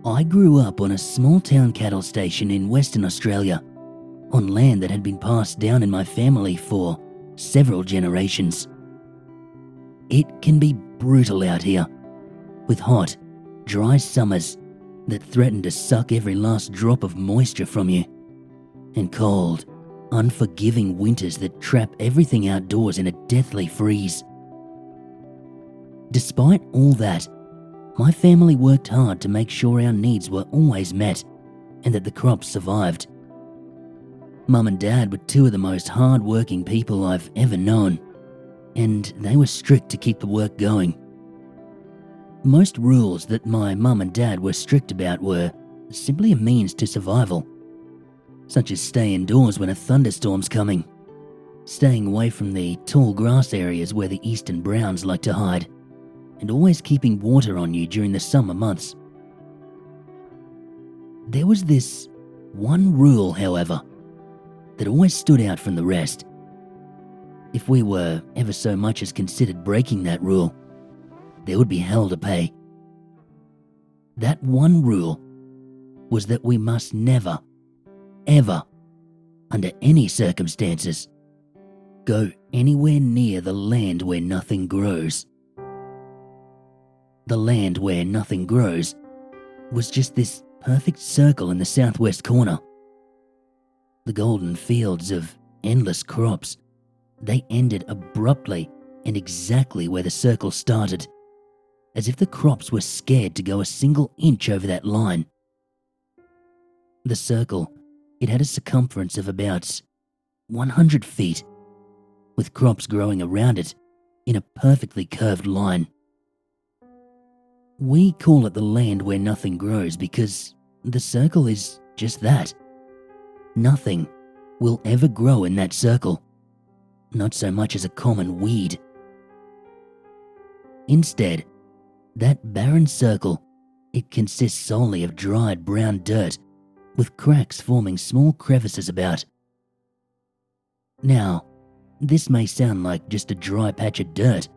I grew up on a small town cattle station in Western Australia, on land that had been passed down in my family for several generations. It can be brutal out here, with hot, dry summers that threaten to suck every last drop of moisture from you, and cold, unforgiving winters that trap everything outdoors in a deathly freeze. Despite all that, my family worked hard to make sure our needs were always met and that the crops survived. Mum and Dad were two of the most hard-working people I've ever known, and they were strict to keep the work going. Most rules that my mum and dad were strict about were simply a means to survival, such as stay indoors when a thunderstorm's coming, staying away from the tall grass areas where the eastern browns like to hide, and always keeping water on you during the summer months. There was this one rule, however, that always stood out from the rest. If we were ever so much as considered breaking that rule, there would be hell to pay. That one rule was that we must never, ever, under any circumstances, go anywhere near the land where nothing grows. The land where nothing grows was just this perfect circle in the southwest corner. The golden fields of endless crops, they ended abruptly and exactly where the circle started, as if the crops were scared to go a single inch over that line. The circle, it had a circumference of about 100 feet, with crops growing around it in a perfectly curved line. We call it the land where nothing grows because the circle is just that. Nothing will ever grow in that circle, not so much as a common weed. Instead, that barren circle, it consists solely of dried brown dirt with cracks forming small crevices about. Now, this may sound like just a dry patch of dirt,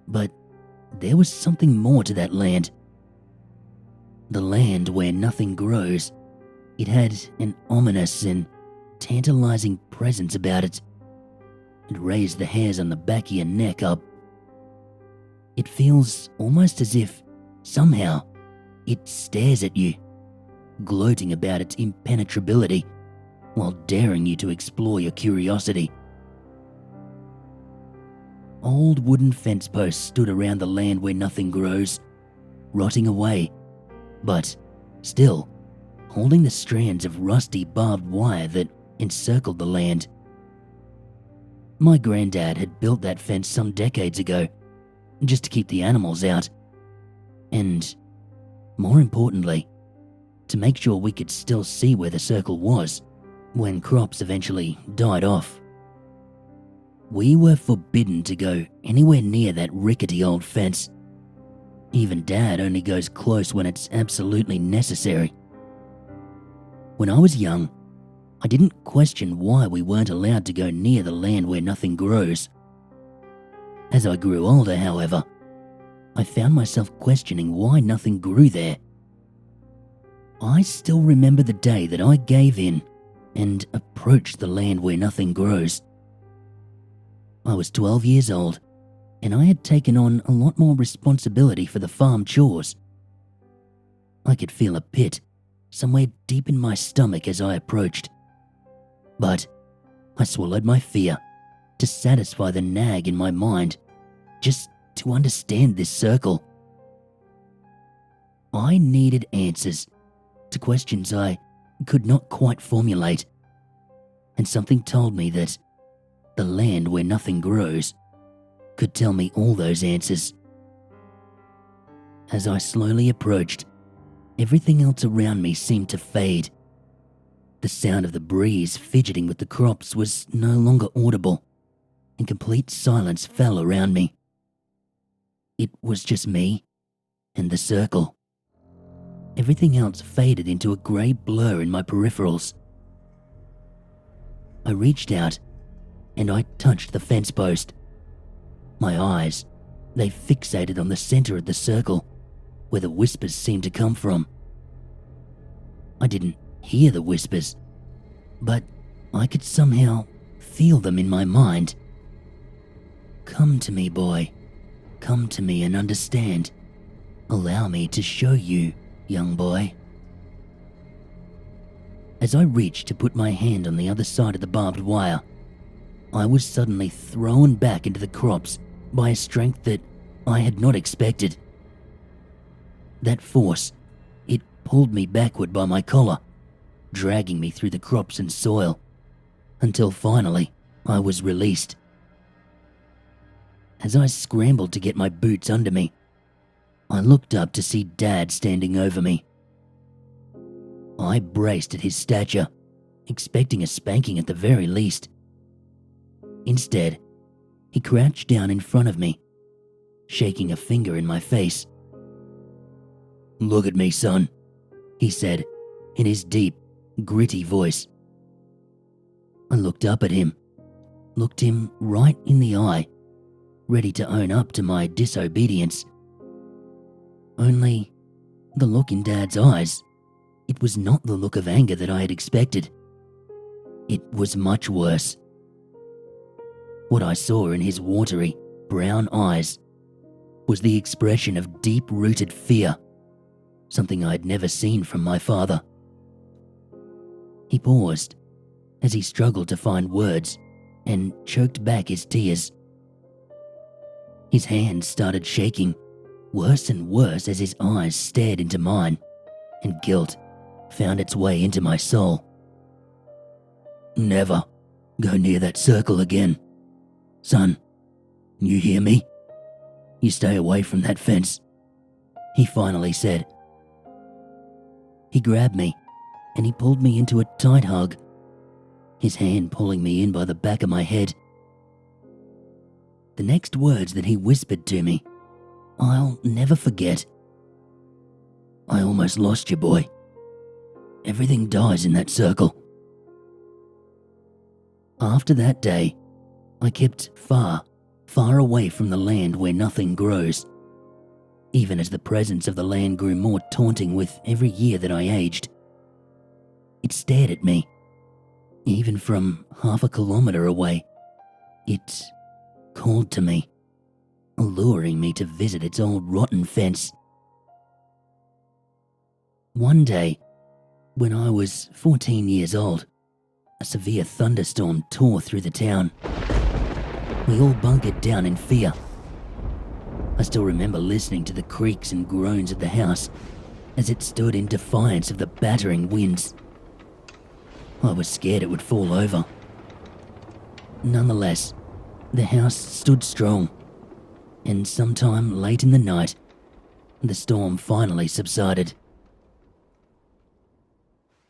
but there was something more to that land. The land where nothing grows, it had an ominous and tantalizing presence about it. It raised the hairs on the back of your neck up. It feels almost as if, somehow, it stares at you, gloating about its impenetrability, while daring you to explore your curiosity. Old wooden fence posts stood around the land where nothing grows, rotting away, but still holding the strands of rusty barbed wire that encircled the land. My granddad had built that fence some decades ago, just to keep the animals out, and, more importantly, to make sure we could still see where the circle was when crops eventually died off. We were forbidden to go anywhere near that rickety old fence. Even Dad only goes close when it's absolutely necessary. When I was young, I didn't question why we weren't allowed to go near the land where nothing grows. As I grew older, however, I found myself questioning why nothing grew there. I still remember the day that I gave in and approached the land where nothing grows. I was 12 years old, and I had taken on a lot more responsibility for the farm chores. I could feel a pit somewhere deep in my stomach as I approached. But I swallowed my fear to satisfy the nag in my mind, just to understand this circle. I needed answers to questions I could not quite formulate, and something told me that the land where nothing grows could tell me all those answers. As I slowly approached, everything else around me seemed to fade. The sound of the breeze fidgeting with the crops was no longer audible, and complete silence fell around me. It was just me and the circle. Everything else faded into a grey blur in my peripherals. I reached out and I touched the fence post. My eyes, they fixated on the center of the circle, where the whispers seemed to come from. I didn't hear the whispers, but I could somehow feel them in my mind. "Come to me, boy. Come to me and understand. Allow me to show you, young boy." As I reached to put my hand on the other side of the barbed wire, I was suddenly thrown back into the crops by a strength that I had not expected. That force, it pulled me backward by my collar, dragging me through the crops and soil, until finally I was released. As I scrambled to get my boots under me, I looked up to see Dad standing over me. I braced at his stature, expecting a spanking at the very least. Instead, he crouched down in front of me, shaking a finger in my face. "Look at me, son," he said in his deep, gritty voice. I looked up at him, looked him right in the eye, ready to own up to my disobedience. Only, the look in Dad's eyes, it was not the look of anger that I had expected. It was much worse. What I saw in his watery, brown eyes was the expression of deep-rooted fear, something I had never seen from my father. He paused as he struggled to find words and choked back his tears. His hands started shaking, worse and worse as his eyes stared into mine, and guilt found its way into my soul. "Never go near that circle again. Son, you hear me? You stay away from that fence," he finally said. He grabbed me and he pulled me into a tight hug, his hand pulling me in by the back of my head. The next words that he whispered to me, I'll never forget. "I almost lost you, boy. Everything dies in that circle." After that day, I kept far, far away from the land where nothing grows, even as the presence of the land grew more taunting with every year that I aged. It stared at me, even from half a kilometre away. It called to me, alluring me to visit its old rotten fence. One day, when I was 14 years old, a severe thunderstorm tore through the town. We all bunkered down in fear. I still remember listening to the creaks and groans of the house as it stood in defiance of the battering winds. I was scared it would fall over. Nonetheless, the house stood strong, and sometime late in the night, the storm finally subsided.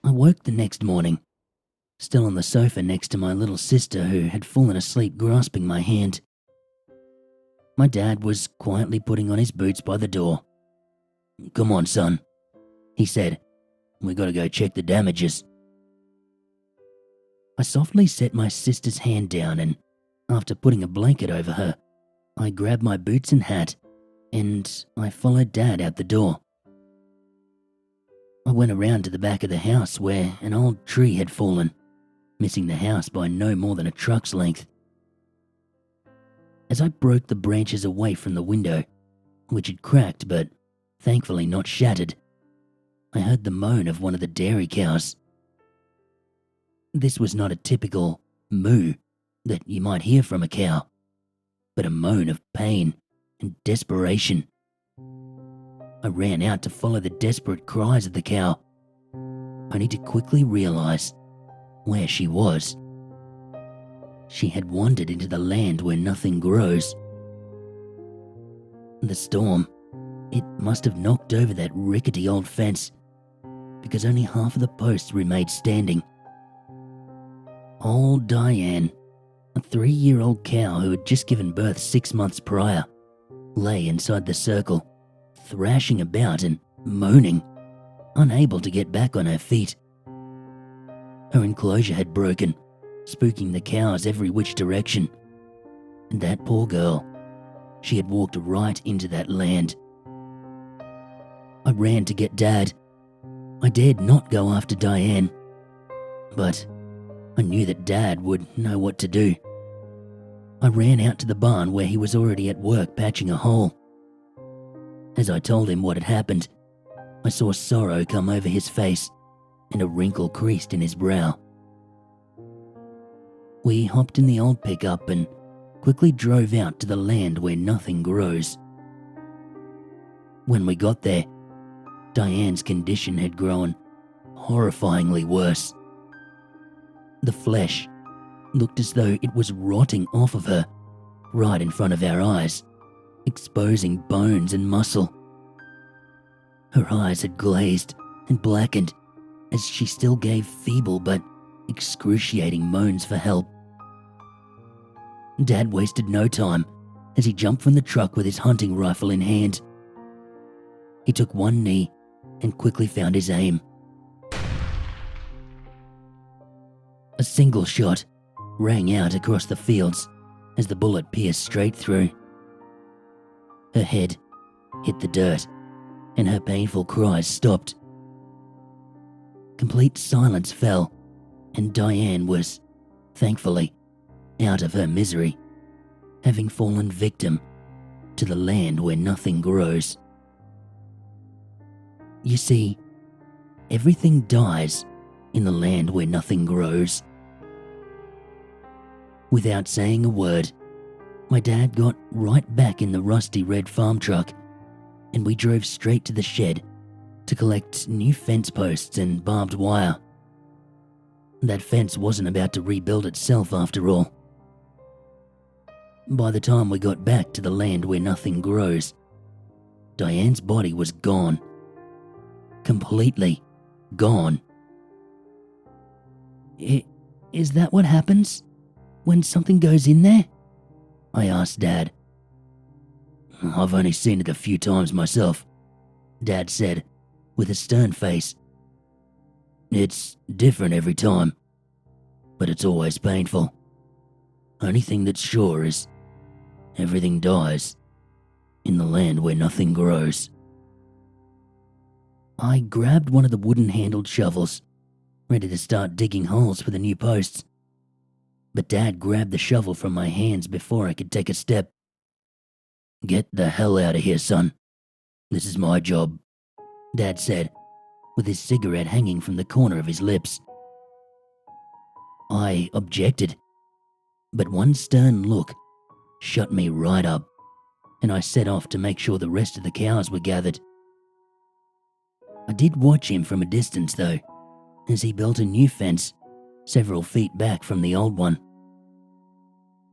I woke the next morning, still on the sofa next to my little sister who had fallen asleep grasping my hand. My dad was quietly putting on his boots by the door. "Come on, son," he said. "We gotta go check the damages." I softly set my sister's hand down and, after putting a blanket over her, I grabbed my boots and hat and I followed Dad out the door. I went around to the back of the house where an old tree had fallen, missing the house by no more than a truck's length. As I broke the branches away from the window, which had cracked but thankfully not shattered, I heard the moan of one of the dairy cows. This was not a typical moo that you might hear from a cow, but a moan of pain and desperation. I ran out to follow the desperate cries of the cow, only to quickly realize where she was. She had wandered into the land where nothing grows. The storm, it must have knocked over that rickety old fence, because only half of the posts remained standing. Old Diane, a 3-year-old cow who had just given birth 6 months prior, lay inside the circle, thrashing about and moaning, unable to get back on her feet. Her enclosure had broken, spooking the cows every which direction. And that poor girl, she had walked right into that land. I ran to get Dad. I dared not go after Diane, but I knew that Dad would know what to do. I ran out to the barn where he was already at work patching a hole. As I told him what had happened, I saw sorrow come over his face and a wrinkle creased in his brow. We hopped in the old pickup and quickly drove out to the land where nothing grows. When we got there, Diane's condition had grown horrifyingly worse. The flesh looked as though it was rotting off of her right in front of our eyes, exposing bones and muscle. Her eyes had glazed and blackened as she still gave feeble but excruciating moans for help. Dad wasted no time as he jumped from the truck with his hunting rifle in hand. He took one knee and quickly found his aim. A single shot rang out across the fields as the bullet pierced straight through. Her head hit the dirt and her painful cries stopped. Complete silence fell and Diane was, thankfully, out of her misery, having fallen victim to the land where nothing grows. You see, everything dies in the land where nothing grows. Without saying a word, my dad got right back in the rusty red farm truck and we drove straight to the shed to collect new fence posts and barbed wire. That fence wasn't about to rebuild itself after all. By the time we got back to the land where nothing grows, Diane's body was gone. Completely gone. Is that what happens when something goes in there? I asked Dad. I've only seen it a few times myself, Dad said, with a stern face. It's different every time, but it's always painful. Only thing that's sure is everything dies in the land where nothing grows. I grabbed one of the wooden-handled shovels, ready to start digging holes for the new posts. But Dad grabbed the shovel from my hands before I could take a step. Get the hell out of here, son. This is my job, Dad said, with his cigarette hanging from the corner of his lips. I objected, but one stern look shut me right up, and I set off to make sure the rest of the cows were gathered. I did watch him from a distance though, as he built a new fence several feet back from the old one.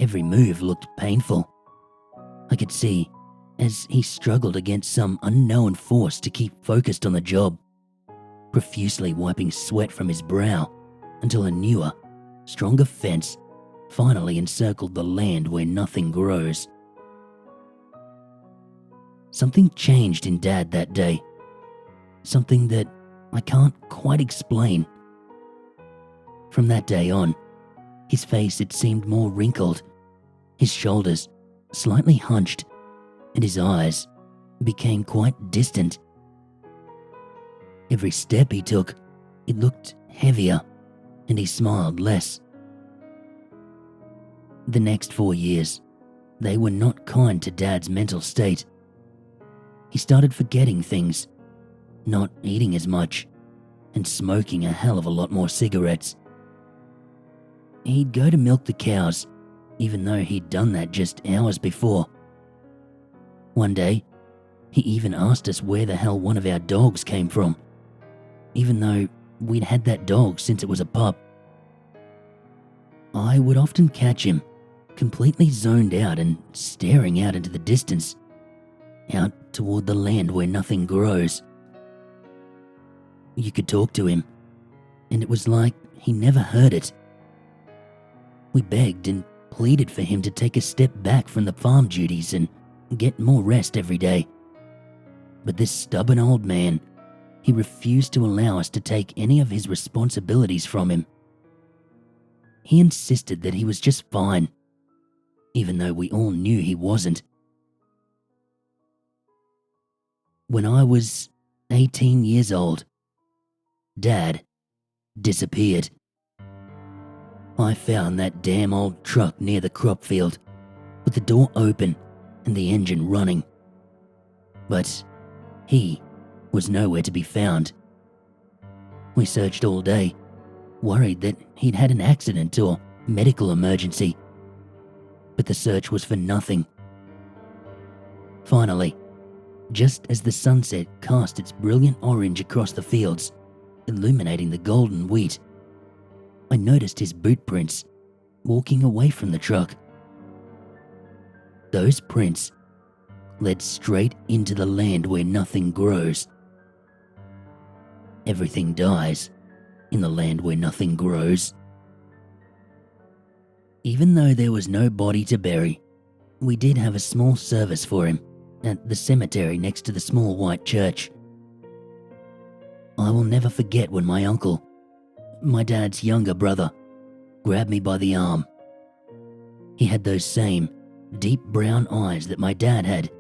Every move looked painful. I could see as he struggled against some unknown force to keep focused on the job, profusely wiping sweat from his brow until a newer, stronger fence finally encircled the land where nothing grows. Something changed in Dad that day. Something that I can't quite explain. From that day on, his face it seemed more wrinkled, his shoulders slightly hunched, and his eyes became quite distant. Every step he took, it looked heavier, and he smiled less. The next 4 years, they were not kind to Dad's mental state. He started forgetting things, not eating as much, and smoking a hell of a lot more cigarettes. He'd go to milk the cows, even though he'd done that just hours before. One day, he even asked us where the hell one of our dogs came from, even though we'd had that dog since it was a pup. I would often catch him, completely zoned out and staring out into the distance, out toward the land where nothing grows. You could talk to him, and it was like he never heard it. We begged and pleaded for him to take a step back from the farm duties and get more rest every day. But this stubborn old man, he refused to allow us to take any of his responsibilities from him. He insisted that he was just fine, even though we all knew he wasn't. When I was 18 years old, Dad disappeared. I found that damn old truck near the crop field, with the door open and the engine running. But he was nowhere to be found. We searched all day, worried that he'd had an accident or medical emergency, but the search was for nothing. Finally, just as the sunset cast its brilliant orange across the fields, illuminating the golden wheat, I noticed his boot prints walking away from the truck. Those prints led straight into the land where nothing grows. Everything dies in the land where nothing grows. Even though there was no body to bury, we did have a small service for him at the cemetery next to the small white church. I will never forget when my uncle, my dad's younger brother, grabbed me by the arm. He had those same deep brown eyes that my dad had.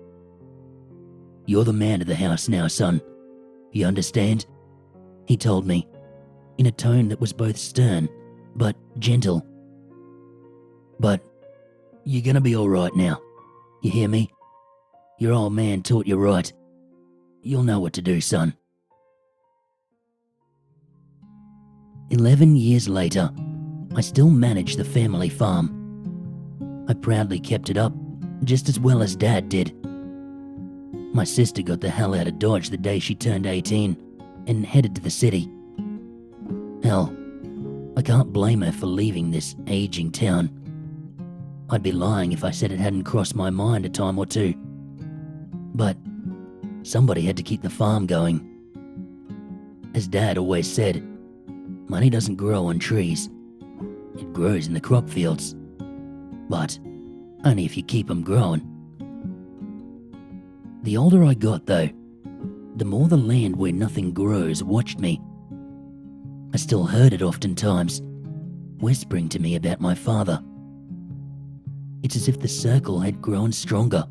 "You're the man of the house now, son. You understand?" he told me, in a tone that was both stern but gentle. "But you're gonna be all right now. You hear me? Your old man taught you right. You'll know what to do, son." 11 years later, I still manage the family farm. I proudly kept it up, just as well as Dad did. My sister got the hell out of Dodge the day she turned 18 and headed to the city. Hell, I can't blame her for leaving this aging town. I'd be lying if I said it hadn't crossed my mind a time or two. But somebody had to keep the farm going. As Dad always said, money doesn't grow on trees. It grows in the crop fields. But only if you keep them growing. The older I got, though, the more the land where nothing grows watched me. I still heard it oftentimes, whispering to me about my father. It's as if the circle had grown stronger,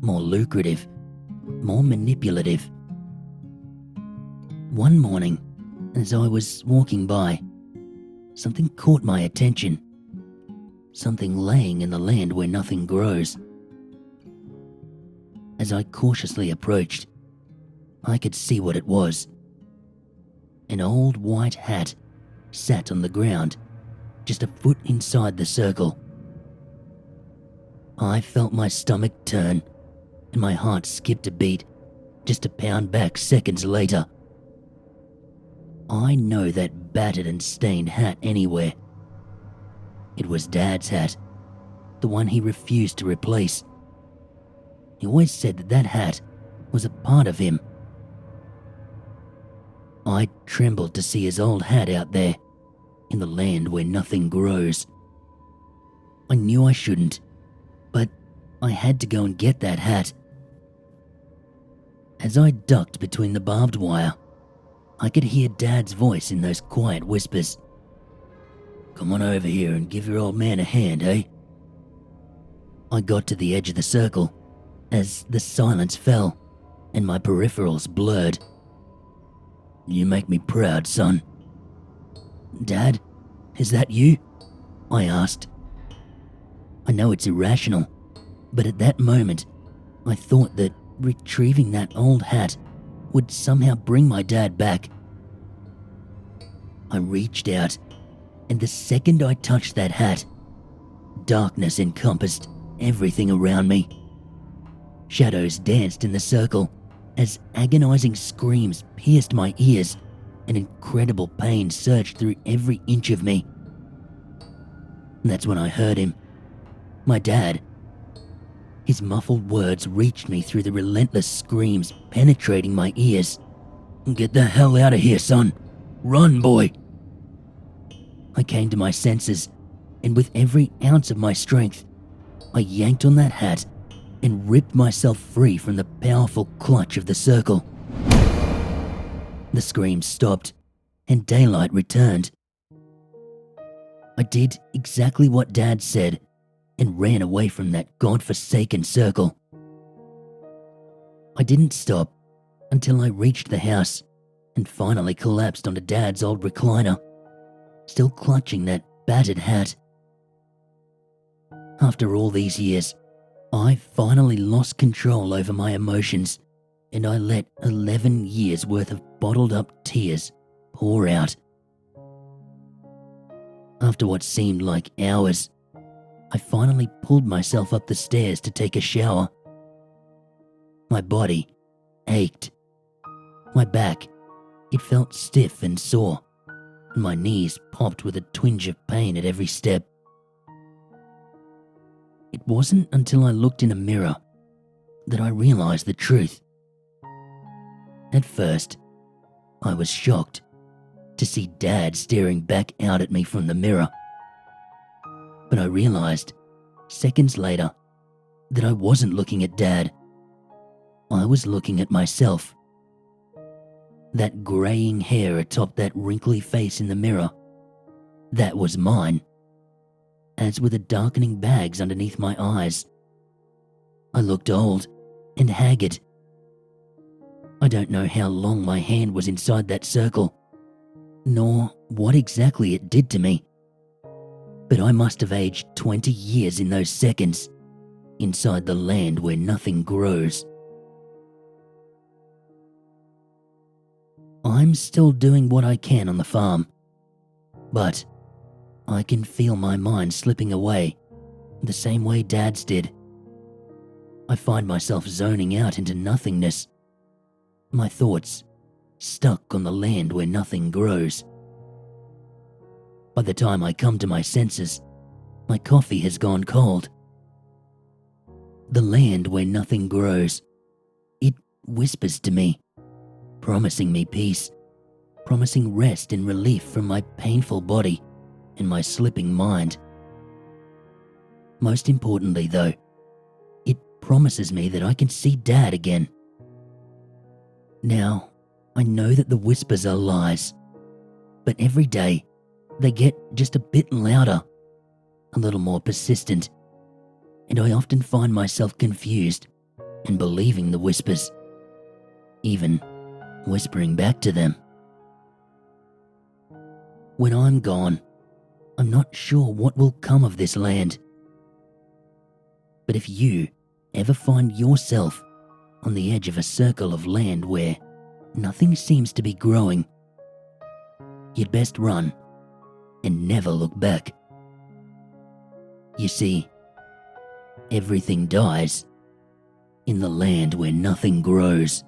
more lucrative, more manipulative. One morning, as I was walking by, something caught my attention. Something laying in the land where nothing grows. As I cautiously approached, I could see what it was. An old white hat sat on the ground, just a foot inside the circle. I felt my stomach turn, and my heart skipped a beat, just to pound back seconds later. I know that battered and stained hat anywhere. It was Dad's hat, the one he refused to replace. He always said that that hat was a part of him. I trembled to see his old hat out there, in the land where nothing grows. I knew I shouldn't, but I had to go and get that hat. As I ducked between the barbed wire, I could hear Dad's voice in those quiet whispers. "Come on over here and give your old man a hand, eh?" I got to the edge of the circle as the silence fell and my peripherals blurred. "You make me proud, son." "Dad, is that you?" I asked. I know it's irrational, but at that moment, I thought that retrieving that old hat would somehow bring my dad back. I reached out, and the second I touched that hat, darkness encompassed everything around me. Shadows danced in the circle as agonizing screams pierced my ears and incredible pain surged through every inch of me. That's when I heard him. My dad. His muffled words reached me through the relentless screams penetrating my ears. "Get the hell out of here, son. Run, boy." I came to my senses, and with every ounce of my strength, I yanked on that hat and ripped myself free from the powerful clutch of the circle. The screams stopped, and daylight returned. I did exactly what Dad said and ran away from that godforsaken circle. I didn't stop until I reached the house and finally collapsed onto Dad's old recliner, still clutching that battered hat. After all these years, I finally lost control over my emotions, and I let 11 years worth of bottled up tears pour out. After what seemed like hours, I finally pulled myself up the stairs to take a shower. My body ached. My back, it felt stiff and sore, and my knees popped with a twinge of pain at every step. It wasn't until I looked in a mirror that I realized the truth. At first, I was shocked to see Dad staring back out at me from the mirror. But I realized, seconds later, that I wasn't looking at Dad. I was looking at myself. That graying hair atop that wrinkly face in the mirror, that was mine, as were the darkening bags underneath my eyes. I looked old and haggard. I don't know how long my hand was inside that circle, nor what exactly it did to me, but I must have aged 20 years in those seconds, inside the land where nothing grows. I'm still doing what I can on the farm, but I can feel my mind slipping away the same way Dad's did. I find myself zoning out into nothingness, my thoughts stuck on the land where nothing grows. By the time I come to my senses, my coffee has gone cold. The land where nothing grows, it whispers to me, promising me peace, promising rest and relief from my painful body and my slipping mind. Most importantly, though, it promises me that I can see Dad again. Now, I know that the whispers are lies, but every day they get just a bit louder, a little more persistent, and I often find myself confused and believing the whispers, even whispering back to them. When I'm gone, I'm not sure what will come of this land. But if you ever find yourself on the edge of a circle of land where nothing seems to be growing, you'd best run and never look back. You see, everything dies in the land where nothing grows.